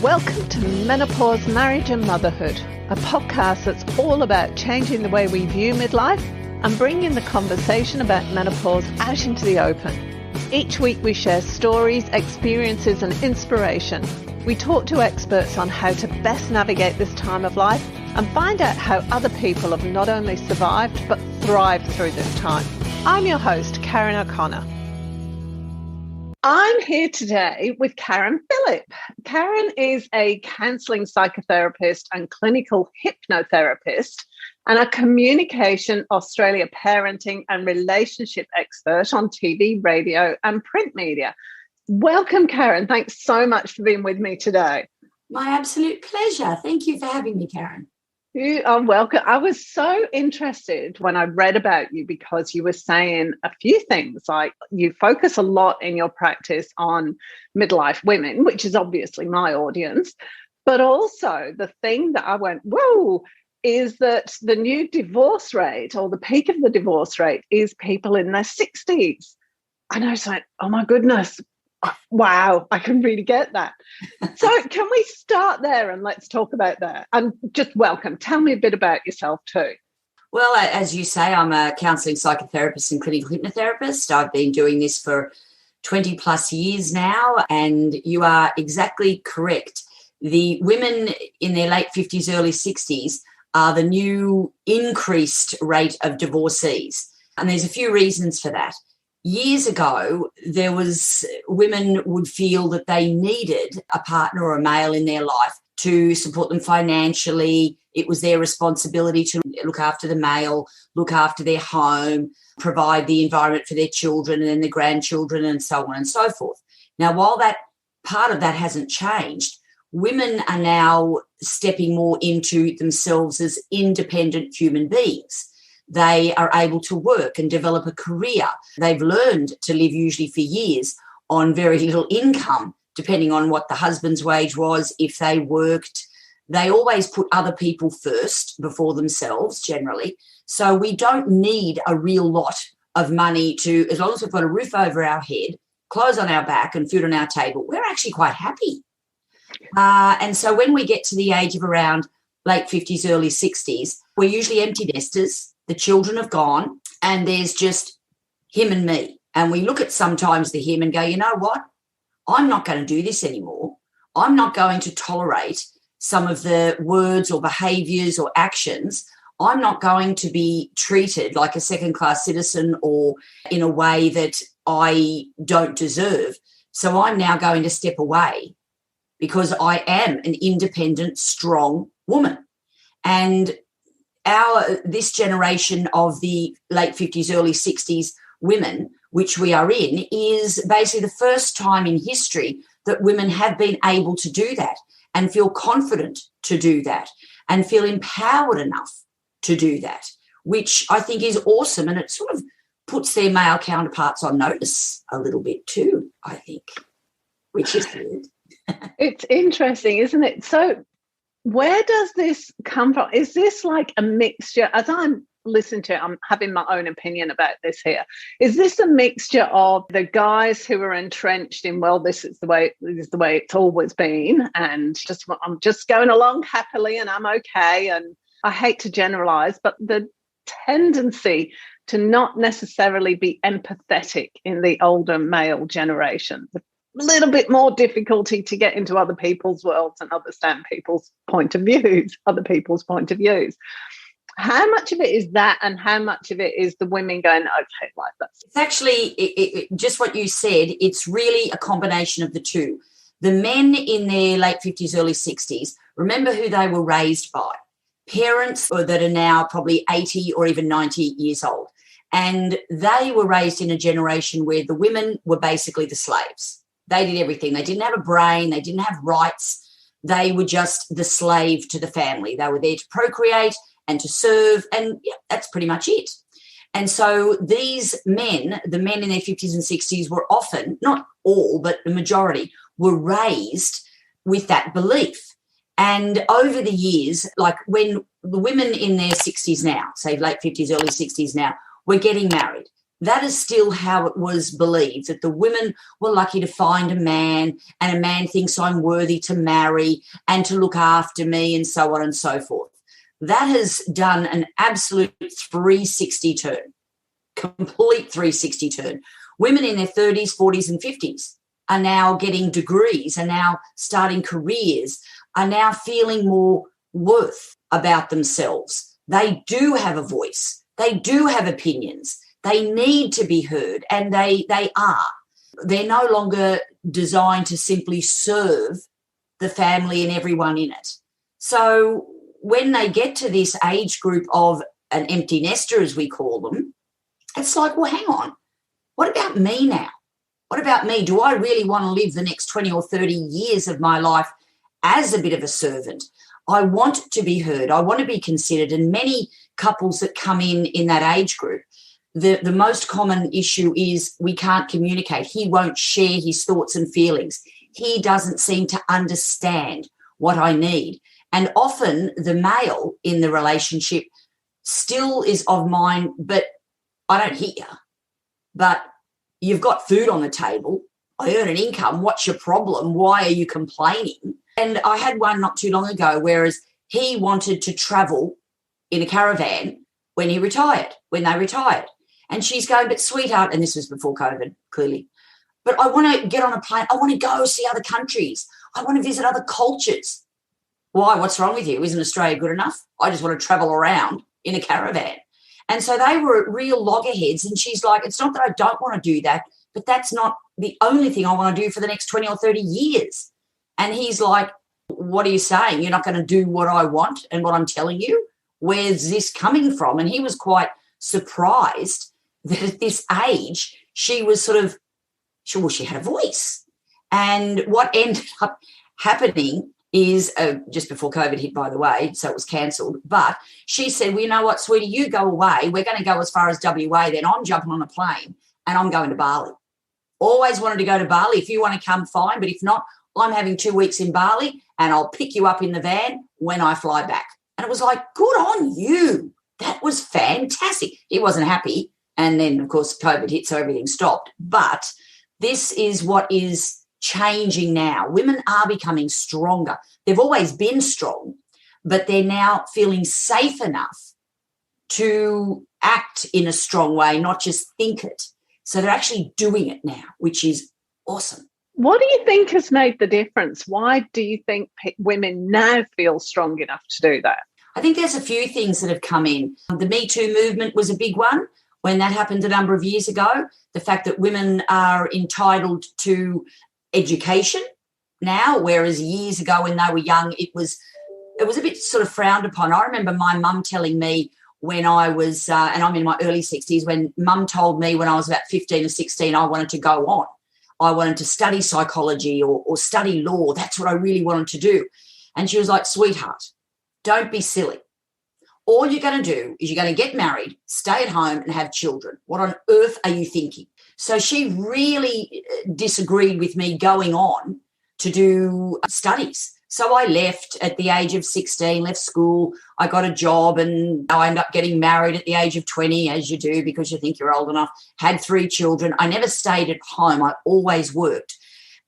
Welcome to Menopause, Marriage and Motherhood, a podcast that's all about changing the way we view midlife and bringing the conversation about menopause out into the open. Each week we share stories, experiences and inspiration. We talk to experts on how to best navigate this time of life and find out how other people have not only survived but thrived through this time. I'm your host, Karen O'Connor. I'm here today with Karen Phillip. Karen is a counselling psychotherapist and clinical hypnotherapist and a Communication Australia parenting and relationship expert on TV, radio and print media. Welcome, Karen. Thanks so much for being with me today. My absolute pleasure. Thank you for having me, Karen. You are welcome. I was so interested when I read about you because you were saying a few things, like you focus a lot in your practice on midlife women, which is obviously my audience, but also the thing that I went, whoa, is that the new divorce rate or the peak of the divorce rate is people in their 60s. And I was like, oh my goodness, wow, I can really get that. So can we start there and let's talk about that? And just welcome. Tell me a bit about yourself too. Well, as you say, I'm a counselling psychotherapist and clinical hypnotherapist. I've been doing this for 20 plus years now, and you are exactly correct. The women in their late 50s, early 60s are the new increased rate of divorcees. And there's a few reasons for that. Years ago, women would feel that they needed a partner or a male in their life to support them financially. It was their responsibility to look after the male, look after their home, provide the environment for their children and then their grandchildren and so on and so forth. Now, while that part of that hasn't changed, women are now stepping more into themselves as independent human beings. They are able to work and develop a career. They've learned to live usually for years on very little income, depending on what the husband's wage was, if they worked. They always put other people first before themselves, generally. So we don't need a real lot of money as long as we've got a roof over our head, clothes on our back and food on our table, we're actually quite happy. And so when we get to the age of around late 50s, early 60s, we're usually empty nesters. The children have gone and there's just him and me. And we look at sometimes the him and go, you know what? I'm not going to do this anymore. I'm not going to tolerate some of the words or behaviours or actions. I'm not going to be treated like a second-class citizen or in a way that I don't deserve. So I'm now going to step away because I am an independent, strong woman. And this generation of the late 50s, early 60s women, which we are in, is basically the first time in history that women have been able to do that and feel confident to do that and feel empowered enough to do that, which I think is awesome. And it sort of puts their male counterparts on notice a little bit too, I think, which is good. It's interesting, isn't it? So where does this come from? Is this like a mixture? As I'm listening to it, I'm having my own opinion about this here. Is this a mixture of the guys who are entrenched in, well, this is the way it's always been, and I'm just going along happily and I'm okay, and I hate to generalize, but the tendency to not necessarily be empathetic in the older male generation, little bit more difficulty to get into other people's worlds and understand other people's point of views. How much of it is that and how much of it is the women going, okay, like that? It's actually just what you said. It's really a combination of the two. The men in their late 50s, early 60s, remember who they were raised by. Parents that are now probably 80 or even 90 years old. And they were raised in a generation where the women were basically the slaves. They did everything. They didn't have a brain. They didn't have rights. They were just the slave to the family. They were there to procreate and to serve, and yeah, that's pretty much it. And so these men, the men in their 50s and 60s, were often, not all, but the majority, were raised with that belief. And over the years, like when the women in their 60s now, say late 50s, early 60s now, were getting married. That is still how it was believed, that the women were lucky to find a man, and a man thinks I'm worthy to marry and to look after me, and so on and so forth. That has done an absolute 360 turn, complete 360 turn. Women in their 30s, 40s and 50s are now getting degrees, are now starting careers, are now feeling more worth about themselves. They do have a voice. They do have opinions. They need to be heard, and they are. They're no longer designed to simply serve the family and everyone in it. So when they get to this age group of an empty nester, as we call them, it's like, well, hang on. What about me now? What about me? Do I really want to live the next 20 or 30 years of my life as a bit of a servant? I want to be heard. I want to be considered. And many couples that come in that age group, the most common issue is we can't communicate. He won't share his thoughts and feelings. He doesn't seem to understand what I need. And often the male in the relationship still is of mine, but I don't hit you. But you've got food on the table. I earn an income. What's your problem? Why are you complaining? And I had one not too long ago, whereas he wanted to travel in a caravan when they retired. And she's going, but sweetheart, and this was before COVID, clearly, but I want to get on a plane. I want to go see other countries. I want to visit other cultures. Why? What's wrong with you? Isn't Australia good enough? I just want to travel around in a caravan. And so they were real loggerheads. And she's like, it's not that I don't want to do that, but that's not the only thing I want to do for the next 20 or 30 years. And he's like, what are you saying? You're not going to do what I want and what I'm telling you? Where's this coming from? And he was quite surprised that at this age, she was sort of, she had a voice. And what ended up happening is, just before COVID hit, by the way, so it was cancelled, but she said, well, you know what, sweetie, you go away. We're going to go as far as WA, then I'm jumping on a plane and I'm going to Bali. Always wanted to go to Bali. If you want to come, fine, but if not, I'm having 2 weeks in Bali and I'll pick you up in the van when I fly back. And it was like, good on you. That was fantastic. He wasn't happy. And then, of course, COVID hit, so everything stopped. But this is what is changing now. Women are becoming stronger. They've always been strong, but they're now feeling safe enough to act in a strong way, not just think it. So they're actually doing it now, which is awesome. What do you think has made the difference? Why do you think women now feel strong enough to do that? I think there's a few things that have come in. The Me Too movement was a big one when that happened a number of years ago. The fact that women are entitled to education now, whereas years ago when they were young, it was a bit sort of frowned upon. I remember my mum telling me when I was, and I'm in my early 60s, when mum told me when I was about 15 or 16, I wanted to go on. I wanted to study psychology or study law. That's what I really wanted to do. And she was like, sweetheart, don't be silly. All you're going to do is you're going to get married, stay at home and have children. What on earth are you thinking? So she really disagreed with me going on to do studies. So I left at the age of 16, left school. I got a job and I ended up getting married at the age of 20, as you do because you think you're old enough, had 3 children. I never stayed at home. I always worked.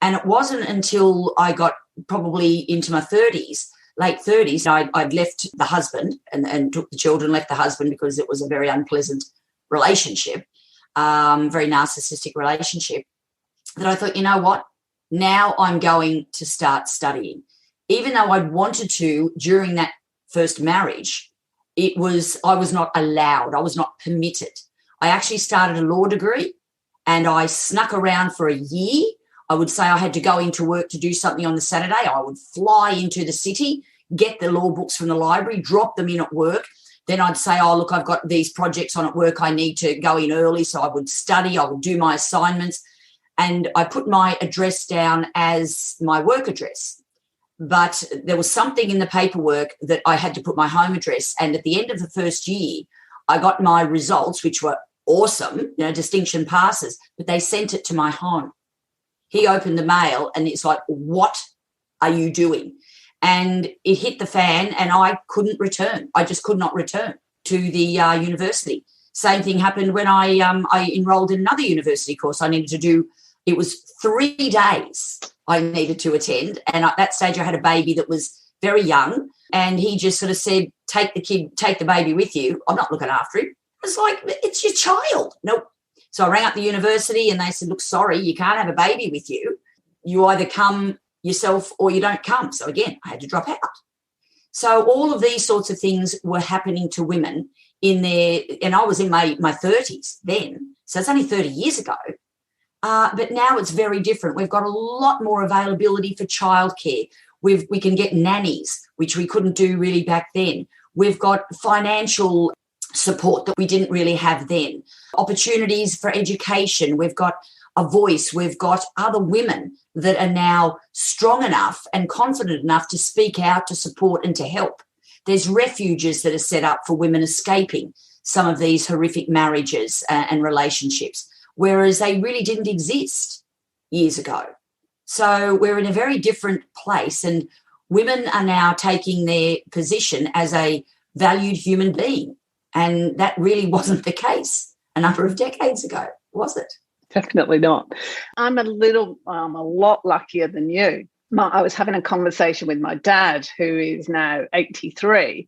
And it wasn't until I got probably into my 30s, late 30s, I'd left the husband and took the children, left the husband because it was a very unpleasant relationship, very narcissistic relationship, that I thought, you know what, now I'm going to start studying. Even though I'd wanted to during that first marriage, I was not allowed. I was not permitted. I actually started a law degree and I snuck around for a year. I would say I had to go into work to do something on the Saturday. I would fly into the city, get the law books from the library, drop them in at work. Then I'd say, oh, look, I've got these projects on at work. I need to go in early. So I would study. I would do my assignments. And I put my address down as my work address. But there was something in the paperwork that I had to put my home address. And at the end of the first year, I got my results, which were awesome, distinction passes, but they sent it to my home. He opened the mail and it's like, what are you doing? And it hit the fan and I couldn't return. I just could not return to the university. Same thing happened when I enrolled in another university course. I needed to do, it was 3 days I needed to attend. And at that stage I had a baby that was very young, and he just sort of said, take the baby with you. I'm not looking after him. It's like, it's your child. Nope. So I rang up the university and they said, look, sorry, you can't have a baby with you. You either come yourself or you don't come. So again, I had to drop out. So all of these sorts of things were happening to women in their, and I was in my 30s then, so it's only 30 years ago. But now it's very different. We've got a lot more availability for childcare. We can get nannies, which we couldn't do really back then. We've got financial support that we didn't really have then. Opportunities for education. We've got a voice. We've got other women that are now strong enough and confident enough to speak out, to support and to help. There's refuges that are set up for women escaping some of these horrific marriages and relationships, whereas they really didn't exist years ago. So we're in a very different place, and women are now taking their position as a valued human being. And that really wasn't the case a number of decades ago, was it? Definitely not. I'm a lot luckier than you. I was having a conversation with my dad, who is now 83,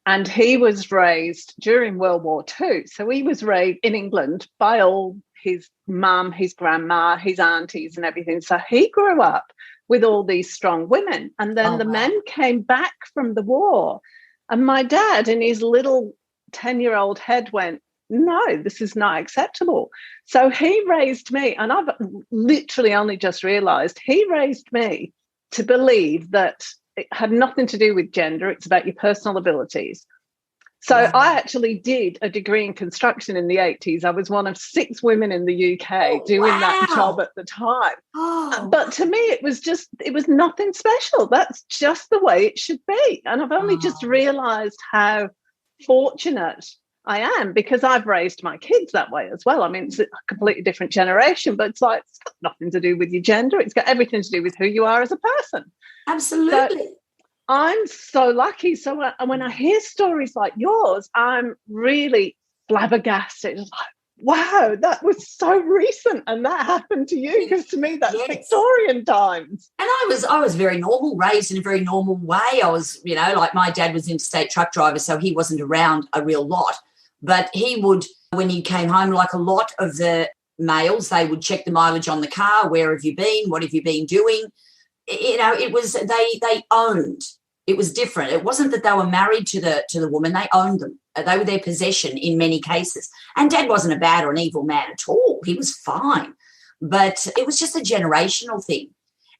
and he was raised during World War II. So he was raised in England by all his mum, his grandma, his aunties and everything. So he grew up with all these strong women. And then men came back from the war. And my dad, in his little 10-year-old head, went, no, this is not acceptable. So he raised me, and I've literally only just realised, he raised me to believe that it had nothing to do with gender. It's about your personal abilities. So I actually did a degree in construction in the 80s. I was one of 6 women in the UK doing that job at the time. But to me, it was nothing special. That's just the way it should be. And I've only just realised how fortunate I am, because I've raised my kids that way as well. I mean, it's a completely different generation, but it's got nothing to do with your gender. It's got everything to do with who you are as a person. Absolutely. So I'm so lucky. So when I hear stories like yours, I'm really flabbergasted. It's like, wow, that was so recent, and that happened to you, because to me that's Victorian times. And I was very normal, raised in a very normal way. I was, like my dad was an interstate truck driver, so he wasn't around a real lot. But he would, when he came home, like a lot of the males, they would check the mileage on the car. Where have you been? What have you been doing? It was, they owned. It was different. It wasn't that they were married to the woman. They owned them. They were their possession in many cases. And Dad wasn't a bad or an evil man at all. He was fine. But it was just a generational thing.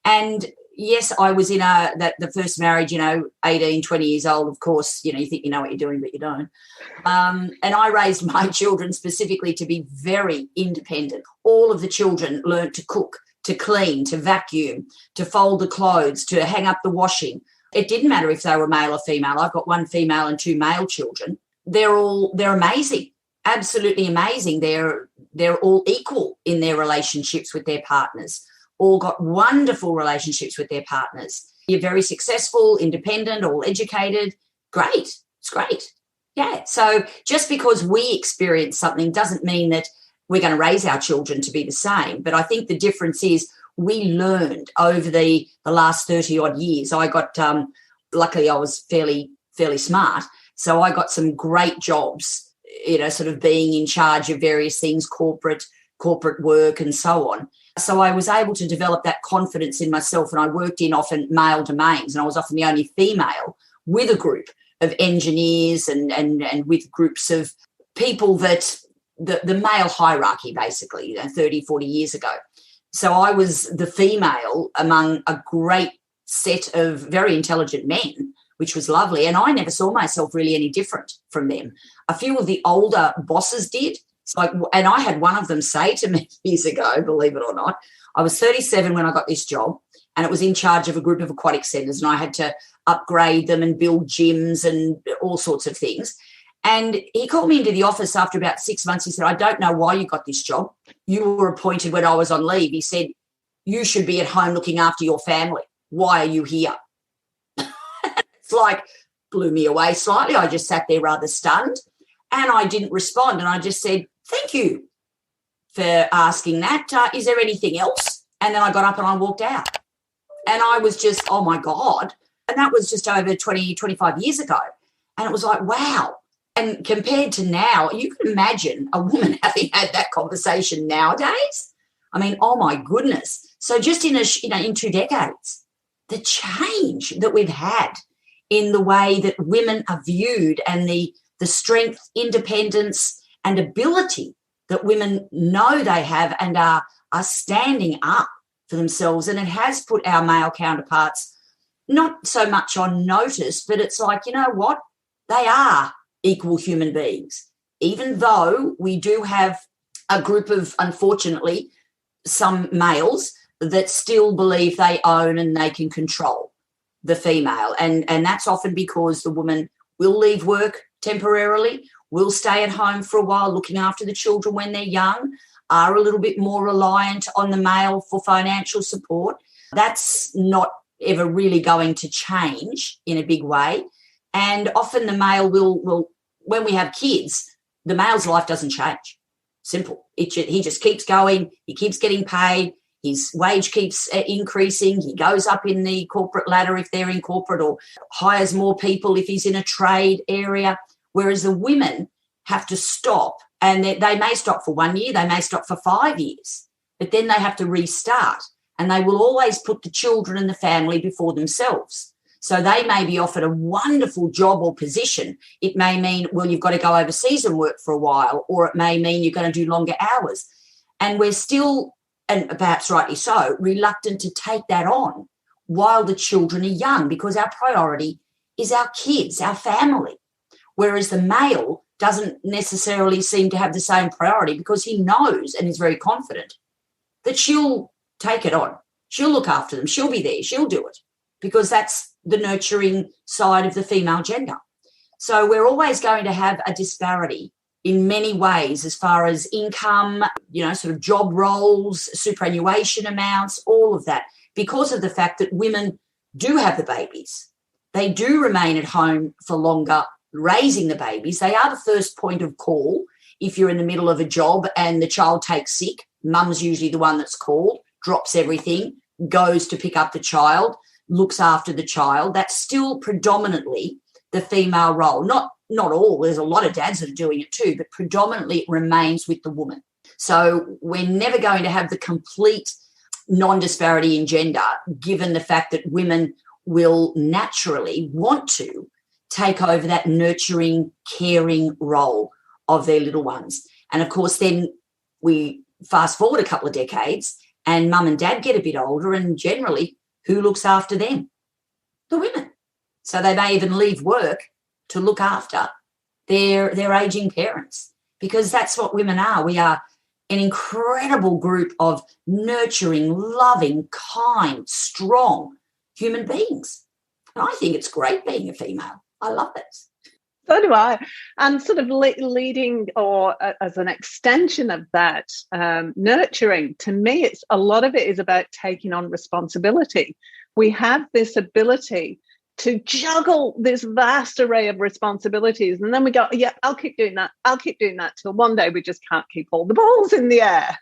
And yes, I was in the first marriage, 18, 20 years old. Of course, you think you know what you're doing, but you don't. And I raised my children specifically to be very independent. All of the children learned to cook, to clean, to vacuum, to fold the clothes, to hang up the washing. It didn't matter if they were male or female. I've got 1 female and 2 male children. They're amazing, absolutely amazing. They're all equal in their relationships with their partners. All got wonderful relationships with their partners. You're very successful, independent, all educated. Great. It's great. Yeah. So just because we experience something doesn't mean that we're going to raise our children to be the same. But I think the difference is we learned over the last 30 odd years. I got, luckily I was fairly smart. So I got some great jobs, sort of being in charge of various things, corporate work and so on. So I was able to develop that confidence in myself, and I worked in often male domains, and I was often the only female with a group of engineers and with groups of people that the male hierarchy, basically, 30, 40 years ago. So I was the female among a great set of very intelligent men, which was lovely. And I never saw myself really any different from them. A few of the older bosses did. And I had one of them say to me years ago, believe it or not, I was 37 when I got this job, and it was in charge of a group of aquatic centres, and I had to upgrade them and build gyms and all sorts of things. And he called me into the office after about 6 months. He said, I don't know why you got this job. You were appointed when I was on leave. He said, you should be at home looking after your family. Why are you here? It's like blew me away slightly. I just sat there rather stunned. And I didn't respond. And I just said, thank you for asking that. Is there anything else? And then I got up and I walked out. And I was just, oh, my God. And that was just over 20, 25 years ago. And it was like, wow. And compared to now, you can imagine a woman having had that conversation nowadays. I mean, oh, my goodness. So just in in 2 decades, the change that we've had in the way that women are viewed and the strength, independence and ability that women know they have and are standing up for themselves. And it has put our male counterparts not so much on notice, but it's like, you know what? They are equal human beings, even though we do have a group of, unfortunately, some males that still believe they own and they can control the female. And that's often because the woman will leave work temporarily, will stay at home for a while looking after the children when they're young, are a little bit more reliant on the male for financial support. That's not ever really going to change in a big way. And often the male will when we have kids, the male's life doesn't change. Simple. He just keeps going. He keeps getting paid. His wage keeps increasing. He goes up in the corporate ladder if they're in corporate, or hires more people if he's in a trade area, whereas the women have to stop, and they may stop for 1 year, they may stop for 5 years, but then they have to restart, and they will always put the children and the family before themselves. So they may be offered a wonderful job or position. It may mean, well, you've got to go overseas and work for a while, or it may mean you're going to do longer hours. And we're still, and perhaps rightly so, reluctant to take that on while the children are young, because our priority is our kids, our family. Whereas the male doesn't necessarily seem to have the same priority, because he knows and is very confident that she'll take it on. She'll look after them. She'll be there. She'll do it, because that's the nurturing side of the female gender. So we're always going to have a disparity in many ways as far as income, sort of job roles, superannuation amounts, all of that, because of the fact that women do have the babies. They do remain at home for longer raising the babies. They are the first point of call. If you're in the middle of a job and the child takes sick, mum's usually the one that's called, drops everything, goes to pick up the child, looks after the child. That's still predominantly the female role. Not all. There's a lot of dads that are doing it too, but predominantly it remains with the woman. So we're never going to have the complete non-disparity in gender, given the fact that women will naturally want to take over that nurturing, caring role of their little ones. And, of course, then we fast forward a couple of decades and mum and dad get a bit older, and generally who looks after them? The women. So they may even leave work to look after their aging parents, because that's what women are. We are an incredible group of nurturing, loving, kind, strong human beings. And I think it's great being a female. I love it. So do I. And sort of leading, or as an extension of that, nurturing, to me, it's a lot of it is about taking on responsibility. We have this ability to juggle this vast array of responsibilities. And then we go, yeah, I'll keep doing that. I'll keep doing that till one day we just can't keep all the balls in the air.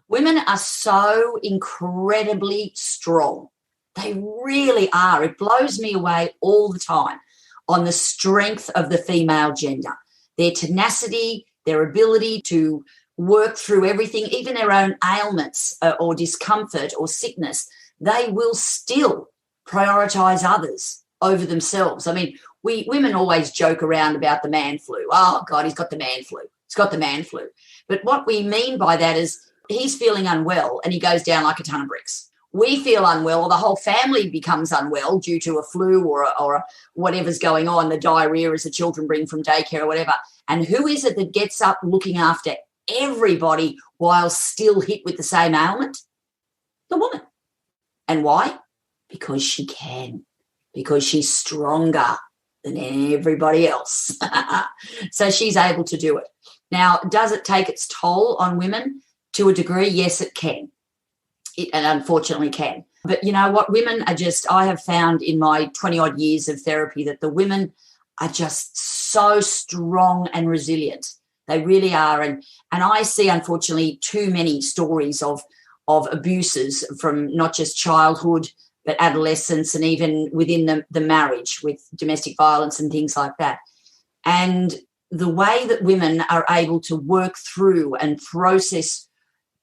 Women are so incredibly strong. They really are. It blows me away all the time on the strength of the female gender, their tenacity, their ability to work through everything, even their own ailments or discomfort or sickness. They will still prioritise others over themselves. I mean, women always joke around about the man flu. Oh, God, he's got the man flu. He's got the man flu. But what we mean by that is he's feeling unwell and he goes down like a ton of bricks. We feel unwell, or the whole family becomes unwell due to a flu or whatever's going on, the diarrhea as the children bring from daycare or whatever. And who is it that gets up looking after everybody while still hit with the same ailment? The woman. And why? Because she can, because she's stronger than everybody else. So she's able to do it. Now, does it take its toll on women? To a degree, yes, it can. It unfortunately can. But you know what? Women are just, I have found in my 20-odd years of therapy that the women are just so strong and resilient. They really are. And I see, unfortunately, too many stories of abuses from not just childhood, but adolescence and even within the marriage with domestic violence and things like that. And the way that women are able to work through and process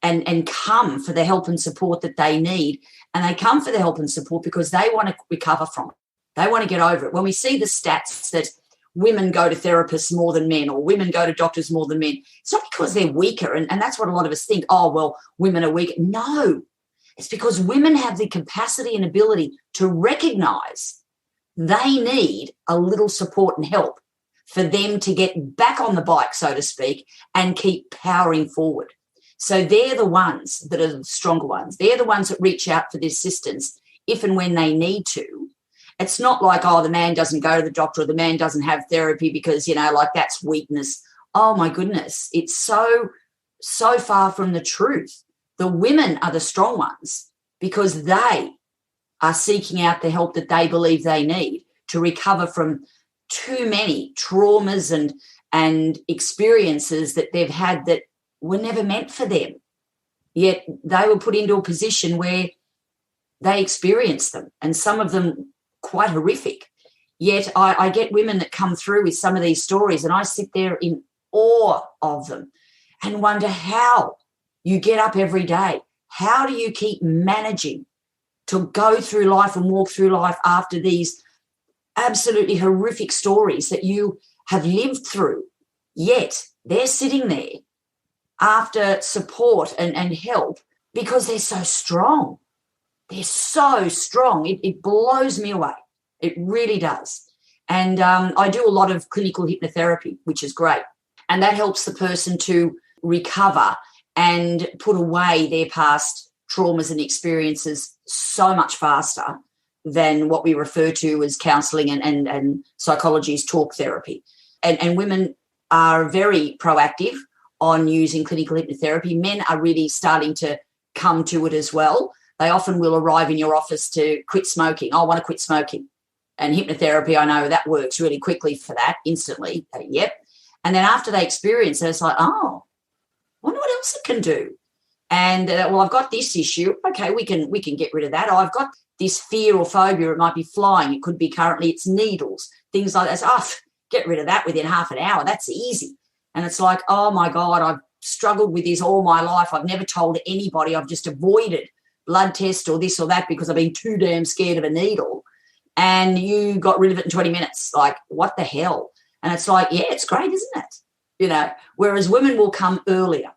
and come for the help and support that they need, and they come for the help and support because they want to recover from it. They want to get over it. When we see the stats that women go to therapists more than men or women go to doctors more than men, it's not because they're weaker, and that's what a lot of us think, oh, well, women are weak. No, it's because women have the capacity and ability to recognise they need a little support and help for them to get back on the bike, so to speak, and keep powering forward. So they're the ones that are the stronger ones. They're the ones that reach out for the assistance if and when they need to. It's not like, oh, the man doesn't go to the doctor or the man doesn't have therapy because, like that's weakness. Oh, my goodness. It's so far from the truth. The women are the strong ones because they are seeking out the help that they believe they need to recover from too many traumas and experiences that they've had that were never meant for them. Yet they were put into a position where they experienced them, and some of them quite horrific. Yet I get women that come through with some of these stories and I sit there in awe of them and wonder how you get up every day. How do you keep managing to go through life and walk through life after these absolutely horrific stories that you have lived through? Yet they're sitting there after support and help because they're so strong. They're so strong. It blows me away. It really does. And I do a lot of clinical hypnotherapy, which is great. And that helps the person to recover and put away their past traumas and experiences so much faster than what we refer to as counselling and psychology's talk therapy. And women are very proactive on using clinical hypnotherapy. Men are really starting to come to it as well. They often will arrive in your office to quit smoking. I want to quit smoking. And hypnotherapy, I know that works really quickly for that, instantly. Yep. And then after they experience it, it's like, oh, I wonder what else it can do. And, well, I've got this issue. Okay, we can get rid of that. Oh, I've got this fear or phobia. It might be flying. It could be currently it's needles, things like that. So, get rid of that within half an hour. That's easy. And it's like, oh, my God, I've struggled with this all my life. I've never told anybody. I've just avoided blood test or this or that because I've been too damn scared of a needle. And you got rid of it in 20 minutes. Like, what the hell? And it's like, yeah, it's great, isn't it? Whereas women will come earlier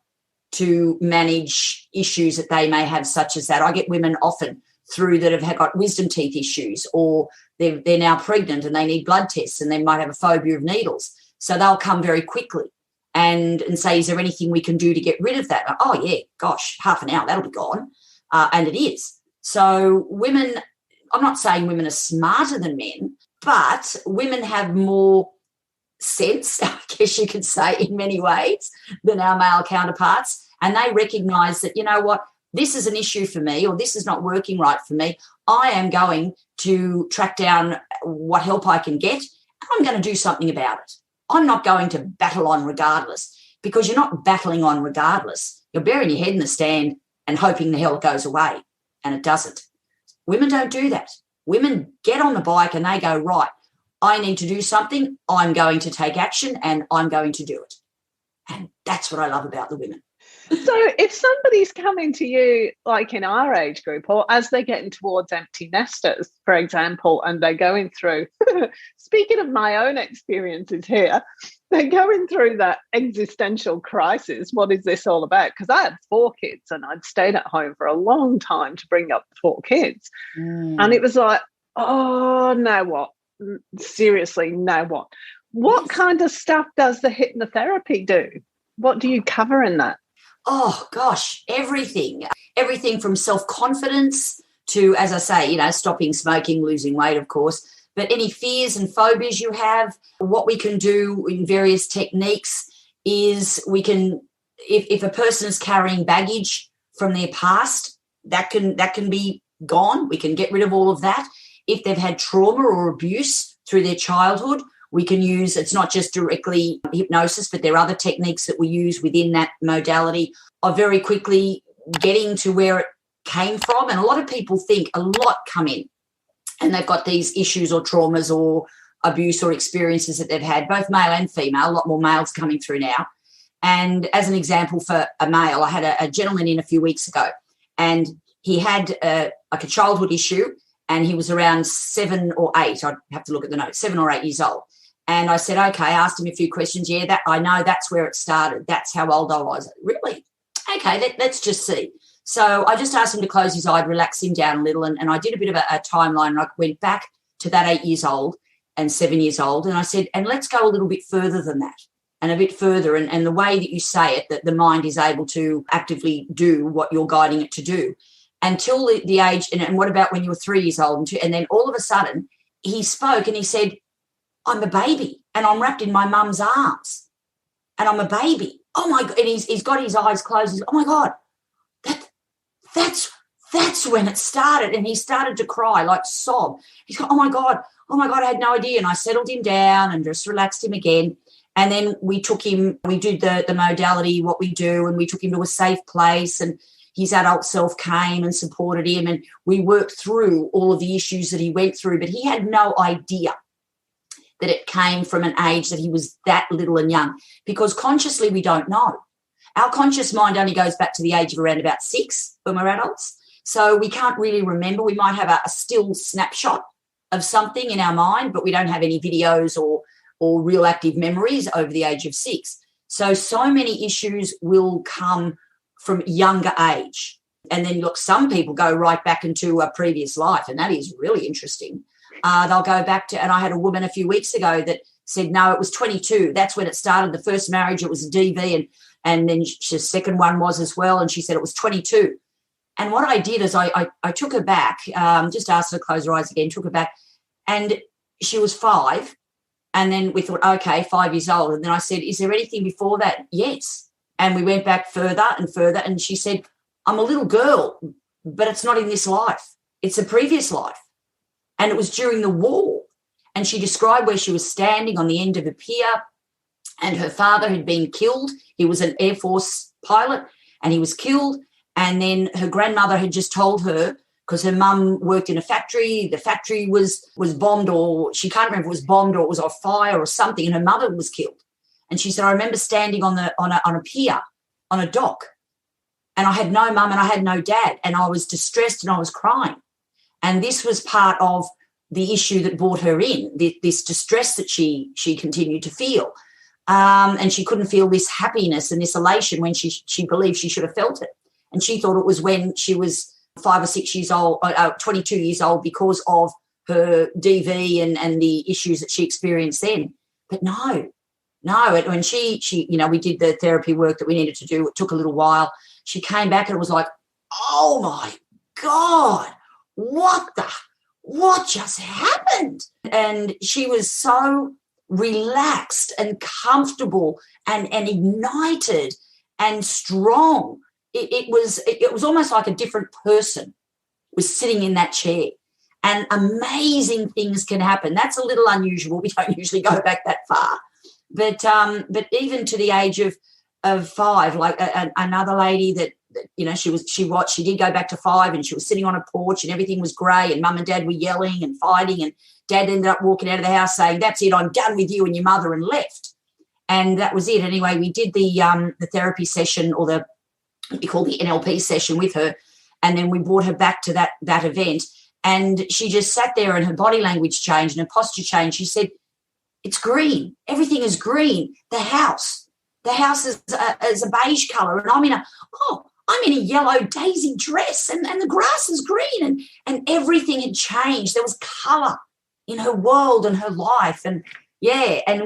to manage issues that they may have, such as that. I get women often through that have got wisdom teeth issues, or they're now pregnant and they need blood tests and they might have a phobia of needles. So they'll come very quickly and say, is there anything we can do to get rid of that? Oh, yeah, gosh, half an hour, that'll be gone. And it is. So women, I'm not saying women are smarter than men, but women have more sense, I guess you could say, in many ways than our male counterparts. And they recognise that, you know what, this is an issue for me, or this is not working right for me. I am going to track down what help I can get, and I'm going to do something about it. I'm not going to battle on regardless, because you're not battling on regardless. You're burying your head in the sand and hoping the hell it goes away, and it doesn't. Women don't do that. Women get on the bike and they go, right, I need to do something. I'm going to take action and I'm going to do it. And that's what I love about the women. So if somebody's coming to you, like in our age group, or as they're getting towards empty nesters, for example, and they're going through, speaking of my own experiences here, they're going through that existential crisis. What is this all about? Because I had 4 kids and I'd stayed at home for a long time to bring up 4 kids. And it was like, oh, now what? Seriously, now what? What kind of stuff does the hypnotherapy do? What do you cover in that? Oh, gosh, everything from self-confidence to, as I say, stopping smoking, losing weight, of course, but any fears and phobias you have. What we can do in various techniques is we can, if a person is carrying baggage from their past, that can be gone. We can get rid of all of that. If they've had trauma or abuse through their childhood, We can use, it's not just directly hypnosis, but there are other techniques that we use within that modality of very quickly getting to where it came from. And a lot of people think a lot come in and they've got these issues or traumas or abuse or experiences that they've had, both male and female, a lot more males coming through now. And as an example for a male, I had a gentleman in a few weeks ago, and he had like a childhood issue, and he was around 7 or 8. I'd have to look at the notes, 7 or 8 years old. And I said, okay, I asked him a few questions. Yeah, that I know that's where it started. That's how old I was. Really? Okay, let's just see. So I just asked him to close his eye, relax him down a little, and I did a bit of a timeline, and I went back to that 8 years old and 7 years old, and I said, and let's go a little bit further than that and a bit further, and the way that you say it, that the mind is able to actively do what you're guiding it to do until the age, and what about when you were 3 years old? And then all of a sudden he spoke and he said, I'm a baby and I'm wrapped in my mum's arms and I'm a baby. Oh, my God. And he's got his eyes closed. He's, oh, my God, that's when it started. And he started to cry, like sob. He's got, oh, my God, I had no idea. And I settled him down and just relaxed him again. And then we took him, we did the modality, what we do, and we took him to a safe place, and his adult self came and supported him, and we worked through all of the issues that he went through. But he had no idea that it came from an age that he was that little and young, because consciously we don't know. Our conscious mind only goes back to the age of around about 6 when we're adults. So we can't really remember. We might have a still snapshot of something in our mind, but we don't have any videos or real active memories over the age of 6. So many issues will come from younger age. And then, look, some people go right back into a previous life, and that is really interesting. They'll go back to, and I had a woman a few weeks ago that said, no, it was 22. That's when it started. The first marriage, it was a DV, and then the second one was as well, and she said it was 22. And what I did is I took her back, just asked her to close her eyes again, took her back, and she was 5. And then we thought, okay, 5 years old. And then I said, is there anything before that? Yes. And we went back further and further, and she said, I'm a little girl, but it's not in this life. It's a previous life. And it was during the war. And she described where she was standing on the end of a pier, and her father had been killed. He was an Air Force pilot, and he was killed. And then her grandmother had just told her, because her mum worked in a factory, the factory was bombed, or she can't remember if it was bombed or it was on fire or something, and her mother was killed. And she said, I remember standing on a pier, on a dock, and I had no mum and I had no dad, and I was distressed and I was crying. And this was part of the issue that brought her in, this distress that she continued to feel. And she couldn't feel this happiness and this elation when she believed she should have felt it. And she thought it was when she was 5 or 6 years old, 22 years old, because of her DV and the issues that she experienced then. But no. When she we did the therapy work that we needed to do. It took a little while. She came back and it was like, oh my God, what just happened? And she was so relaxed and comfortable and ignited and strong. It was almost like a different person was sitting in that chair, and amazing things can happen. That's a little unusual. We don't usually go back that far, but even to the age of 5, like another lady that she did go back to 5, and she was sitting on a porch and everything was grey, and mum and dad were yelling and fighting, and dad ended up walking out of the house saying, that's it, I'm done with you and your mother, and left. And that was it. Anyway, we did the therapy session, or we call the NLP session with her, and then we brought her back to that event, and she just sat there and her body language changed and her posture changed. She said, it's green. Everything is green. The house is a beige colour, and I'm in a yellow daisy dress, and the grass is green, and everything had changed. There was colour in her world and her life, and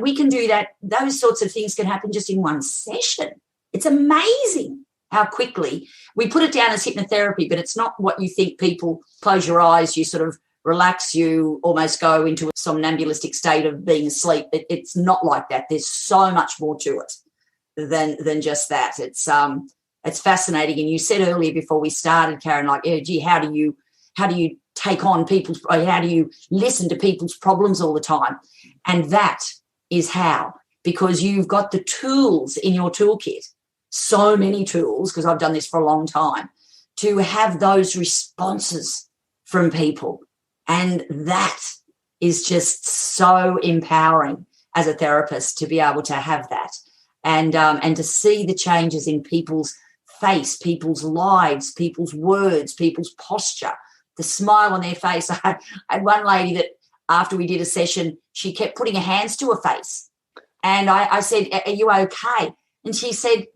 we can do that. Those sorts of things can happen just in one session. It's amazing how quickly we put it down as hypnotherapy, but it's not what you think. People close your eyes, you sort of relax, you almost go into a somnambulistic state of being asleep. It's not like that. There's so much more to it than just that. It's fascinating. And you said earlier before we started, Karen, like, gee, how do you take on people's, how do you listen to people's problems all the time? And that is how, because you've got the tools in your toolkit, so many tools, because I've done this for a long time, to have those responses from people. And that is just so empowering as a therapist to be able to have that and to see the changes in people's face, people's lives, people's words, people's posture, the smile on their face. I had one lady that after we did a session, she kept putting her hands to her face. And I said, are you okay? And she said,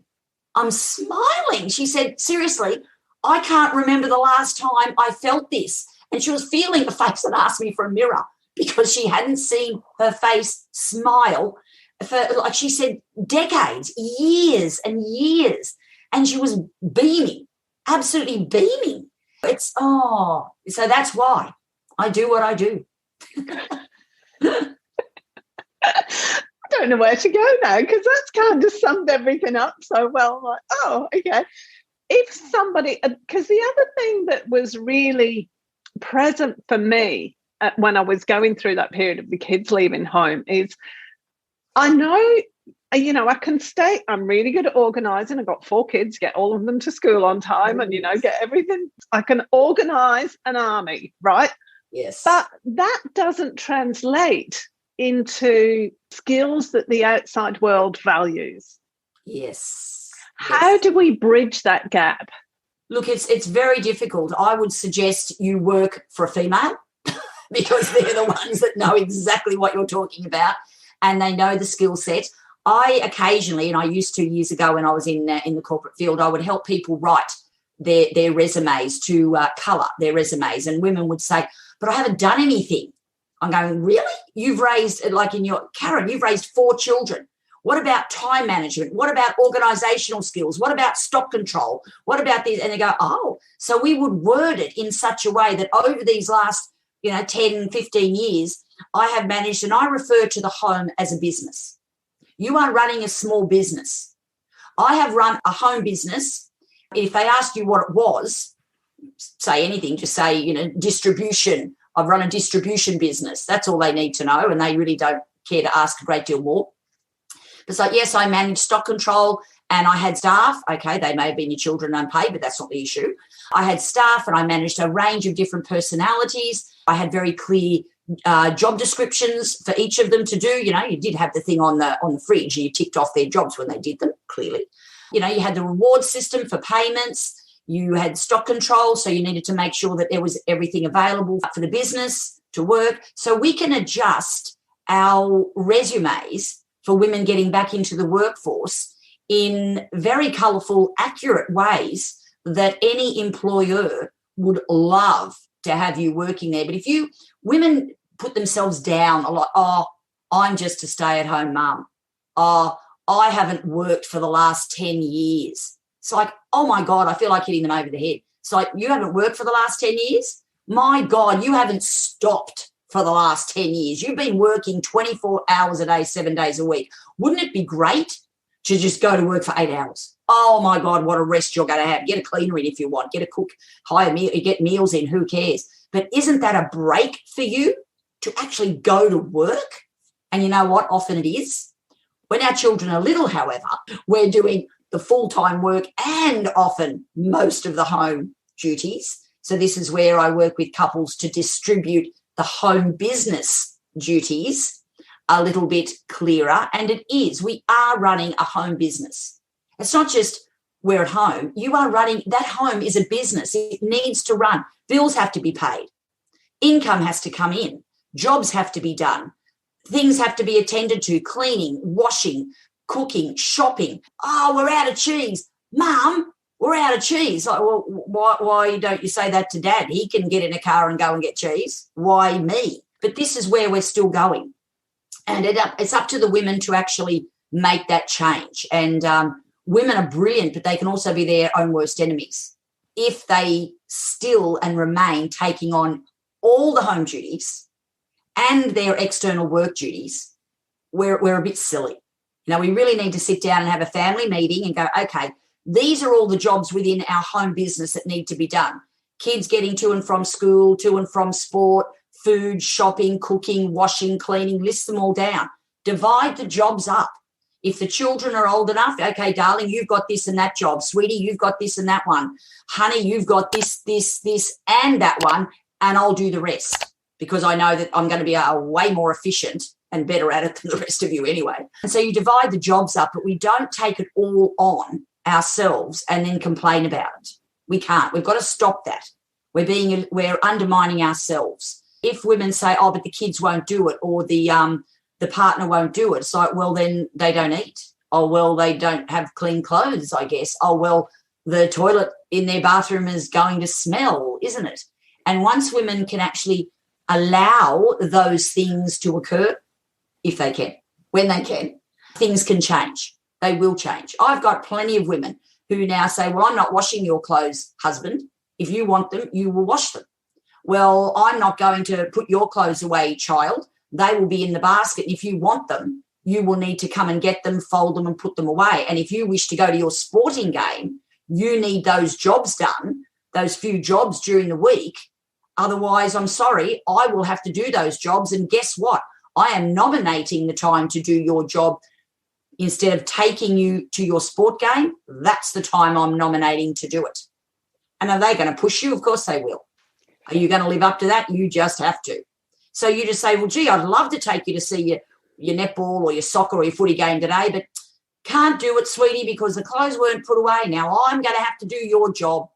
I'm smiling. She said, seriously, I can't remember the last time I felt this. And she was feeling the face and asked me for a mirror because she hadn't seen her face smile for, like she said, decades, years and years. And she was beaming, absolutely beaming. So that's why I do what I do. I don't know where to go now because that's kind of summed everything up so well. I'm like, oh, okay. If somebody, because the other thing that was really present for me when I was going through that period of the kids leaving home is I know, I can stay, I'm really good at organising. I've got 4 kids, get all of them to school on time and, get everything. I can organise an army, right? Yes. But that doesn't translate into skills that the outside world values. Yes. How do we bridge that gap? Look, it's very difficult. I would suggest you work for a female because they're the ones that know exactly what you're talking about and they know the skill set. I occasionally, and I used to years ago when I was in the corporate field, I would help people write their resumes, to colour their resumes, and women would say, but I haven't done anything. I'm going, really? You've raised, Karen, you've raised 4 children. What about time management? What about organisational skills? What about stock control? What about these? And they go, oh, so we would word it in such a way that over these last, 10, 15 years, I have managed, and I refer to the home as a business. You are running a small business. I have run a home business. If they ask you what it was, say anything, just say, distribution. I've run a distribution business. That's all they need to know, and they really don't care to ask a great deal more. It's like, yes, I managed stock control and I had staff. Okay, they may have been your children unpaid, but that's not the issue. I had staff and I managed a range of different personalities. I had very clear job descriptions for each of them to do. You did have the thing on the fridge and you ticked off their jobs when they did them, clearly. You had the reward system for payments. You had stock control, so you needed to make sure that there was everything available for the business to work. So we can adjust our resumes for women getting back into the workforce in very colourful, accurate ways that any employer would love to have you working there. But if women put themselves down a lot, oh, I'm just a stay-at-home mum. Oh, I haven't worked for the last 10 years. It's like, oh, my God, I feel like hitting them over the head. It's like, you haven't worked for the last 10 years? My God, you haven't stopped for the last 10 years. You've been working 24 hours a day, 7 days a week. Wouldn't it be great to just go to work for 8 hours? Oh, my God, what a rest you're going to have. Get a cleaner in if you want. Get a cook, hire meal, get meals in, who cares? But isn't that a break for you to actually go to work? And you know what? Often it is. When our children are little, however, we're doing the full-time work and often most of the home duties. So this is where I work with couples to distribute the home business duties a little bit clearer. And it is, we are running a home business. It's not just we're at home. You are running, that home is a business. It needs to run. Bills have to be paid. Income has to come in. Jobs have to be done. Things have to be attended to, cleaning, washing, cooking, shopping. Oh, we're out of cheese. Mum, we're out of cheese. Like, well, why don't you say that to Dad? He can get in a car and go and get cheese. Why me? But this is where we're still going. And it's up to the women to actually make that change. And women are brilliant, but they can also be their own worst enemies if they still and remain taking on all the home duties and their external work duties. We're a bit silly. We really need to sit down and have a family meeting and go, okay, these are all the jobs within our home business that need to be done. kids getting to and from school, to and from sport, food, shopping, cooking, washing, cleaning, list them all down. Divide the jobs up. If the children are old enough, okay, darling, you've got this and that job. Sweetie, you've got this and that one. Honey, you've got this, and that one, and I'll do the rest because I know that I'm going to be way more efficient and better at it than the rest of you anyway. And so you divide the jobs up, but we don't take it all on ourselves and then complain about it. We can't. We've got to stop that. We're undermining ourselves. If women say, oh, but the kids won't do it, or the partner won't do it, it's like, well, then they don't eat. Oh, well, they don't have clean clothes, I guess. Oh, well, the toilet in their bathroom is going to smell, isn't it? And once women can actually allow those things to occur, if they can, when they can, things can change. They will change. I've got plenty of women who now say, well, I'm not washing your clothes, husband. If you want them, you will wash them. Well, I'm not going to put your clothes away, child. They will be in the basket. If you want them, you will need to come and get them, fold them and put them away. And if you wish to go to your sporting game, you need those jobs done, those few jobs during the week. Otherwise, I'm sorry, I will have to do those jobs. And guess what? I am nominating the time to do your job. Instead of taking you to your sport game, that's the time I'm nominating to do it. And are they going to push you? Of course they will. Are you going to live up to that? You just have to. So you just say, well, gee, I'd love to take you to see your netball or your soccer or your footy game today, but can't do it, sweetie, because the clothes weren't put away. Now I'm going to have to do your job.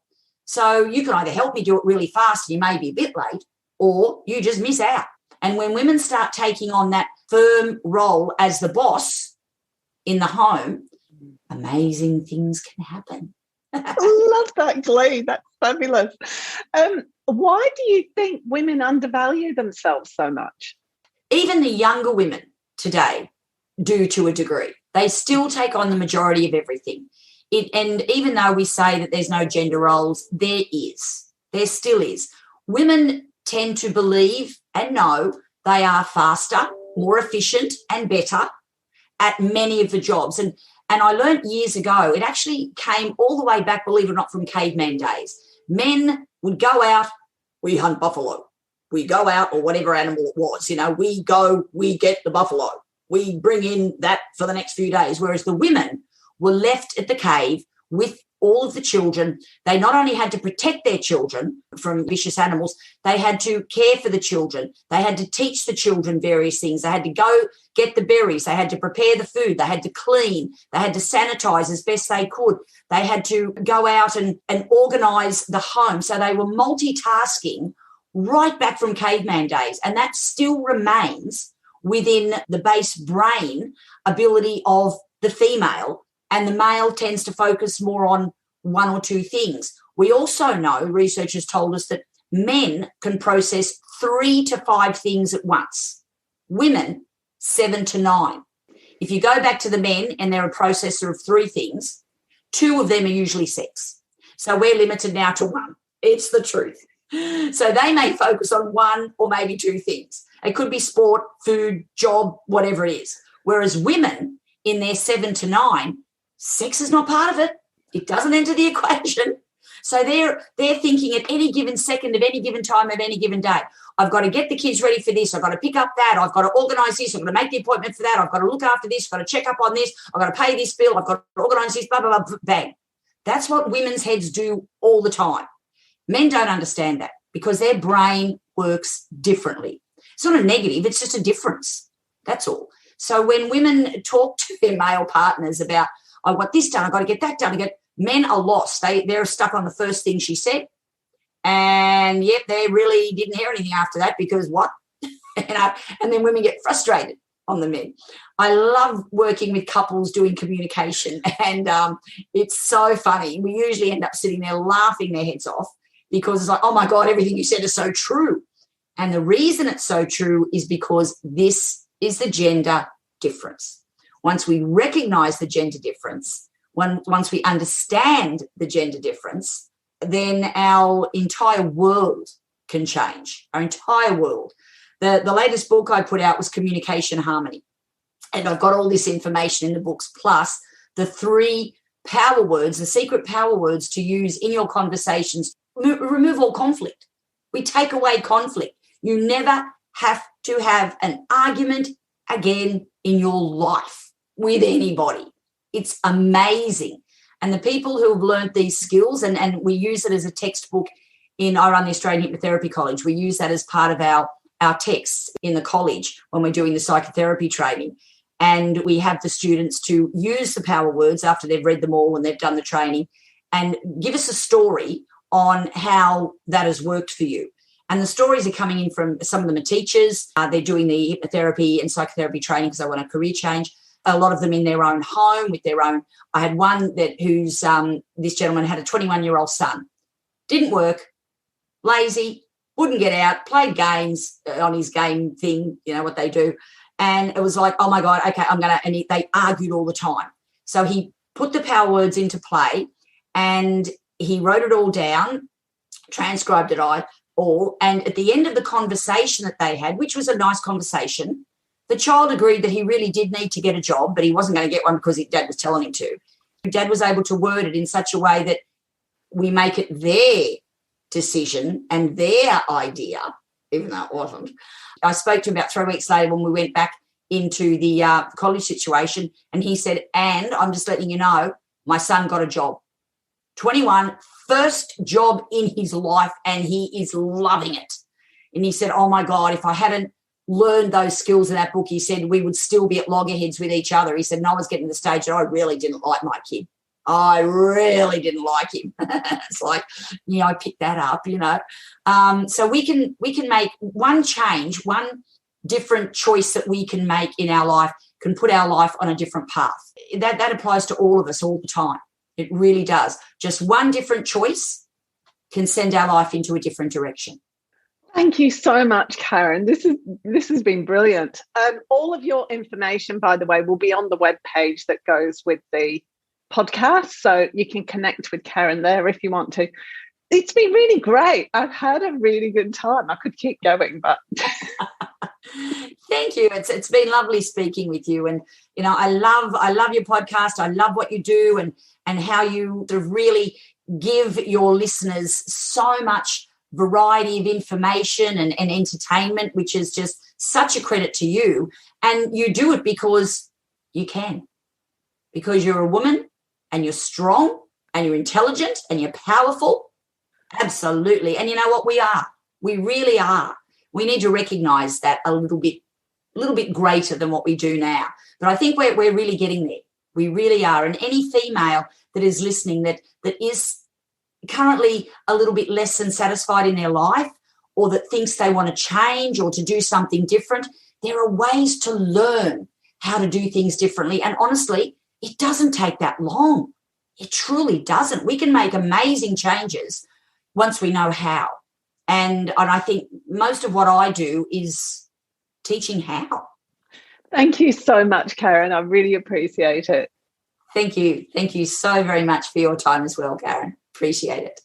So you can either help me do it really fast, and you may be a bit late, or you just miss out. And when women start taking on that firm role as the boss in the home, amazing things can happen. I love that, Glee. That's fabulous. Why do you think women undervalue themselves so much? Even the younger women today do to a degree. They still take on the majority of everything. And even though we say that there's no gender roles, there is. There still is. Women tend to believe and know they are faster, more efficient and better at many of the jobs. And I learned years ago, it actually came all the way back, believe it or not, from caveman days. Men would go out, we hunt buffalo. We go out, or whatever animal it was, we go, we get the buffalo. We bring in that for the next few days, whereas the women were left at the cave with all of the children. They not only had to protect their children from vicious animals, they had to care for the children. They had to teach the children various things. They had to go get the berries. They had to prepare the food. They had to clean. They had to sanitize as best they could. They had to go out and organize the home. So they were multitasking right back from caveman days. And that still remains within the base brain ability of the female, and the male tends to focus more on one or two things. We also know, research has told us, that men can process 3 to 5 things at once. Women, 7 to 9. If you go back to the men and they're a processor of 3 things, 2 of them are usually sex. So we're limited now to 1. It's the truth. So they may focus on 1 or maybe 2 things. It could be sport, food, job, whatever it is. Whereas women in their 7 to 9, sex is not part of it. It doesn't enter the equation. So they're thinking at any given second of any given time of any given day, I've got to get the kids ready for this. I've got to pick up that. I've got to organise this. I've got to make the appointment for that. I've got to look after this. I've got to check up on this. I've got to pay this bill. I've got to organise this, blah, blah, blah, bang. That's what women's heads do all the time. Men don't understand that because their brain works differently. It's not a negative. It's just a difference. That's all. So when women talk to their male partners about, I want this done, I've got to get that done, men are lost. They're stuck on the first thing she said. And yet they really didn't hear anything after that because what? And then women get frustrated on the men. I love working with couples doing communication, and it's so funny. We usually end up sitting there laughing their heads off because it's like, oh, my God, everything you said is so true. And the reason it's so true is because this is the gender difference. Once we recognise the gender difference, once we understand the gender difference, then our entire world can change, our entire world. The latest book I put out was Communication Harmony, and I've got all this information in the books, plus the 3 power words, the secret power words to use in your conversations remove all conflict. We take away conflict. You never have to have an argument again in your life with anybody. It's amazing. And the people who have learned these skills, and we use it as a textbook I run the Australian Hypnotherapy College. We use that as part of our texts in the college when we're doing the psychotherapy training. And we have the students to use the power words after they've read them all and they've done the training and give us a story on how that has worked for you. And the stories are coming in from, some of them are teachers. They're doing the hypnotherapy and psychotherapy training because they want a career change. A lot of them in their own home with their own. I had one who's this gentleman had a 21-year-old son. Didn't work, lazy, wouldn't get out, played games on his game thing, you know what they do. And it was like, oh, my God, okay, they argued all the time. So he put the power words into play and he wrote it all down, transcribed it all. And at the end of the conversation that they had, which was a nice conversation, the child agreed that he really did need to get a job, but he wasn't going to get one because his dad was telling him to. Dad was able to word it in such a way that we make it their decision and their idea, even though it wasn't. I spoke to him about 3 weeks later when we went back into the college situation, and he said, and I'm just letting you know, my son got a job. 21, first job in his life, and he is loving it. And he said, oh, my God, if I hadn't learned those skills in that book, he said, we would still be at loggerheads with each other. He said, no one's getting to the stage that I really didn't like my kid. I really didn't like him. It's like, I picked that up, So we can make one change, one different choice that we can make in our life can put our life on a different path. That applies to all of us all the time. It really does. Just one different choice can send our life into a different direction. Thank you so much, Karen. This has been brilliant. All of your information, by the way, will be on the webpage that goes with the podcast, so you can connect with Karen there if you want to. It's been really great. I've had a really good time. I could keep going, but thank you. It's been lovely speaking with you, and I love your podcast. I love what you do, and how you sort of really give your listeners so much variety of information and entertainment, which is just such a credit to you. And you do it because you can, because you're a woman and you're strong and you're intelligent and you're powerful. Absolutely. And you know what? We really are. We need to recognize that a little bit greater than what we do now. But I think we're really getting there. We really are. And any female that is listening that is currently a little bit less than satisfied in their life, or that thinks they want to change or to do something different, there are ways to learn how to do things differently. And honestly, it doesn't take that long. It truly doesn't. We can make amazing changes once we know how. And I think most of what I do is teaching how. Thank you so much, Karen. I really appreciate it. Thank you. Thank you so very much for your time as well, Karen. Appreciate it.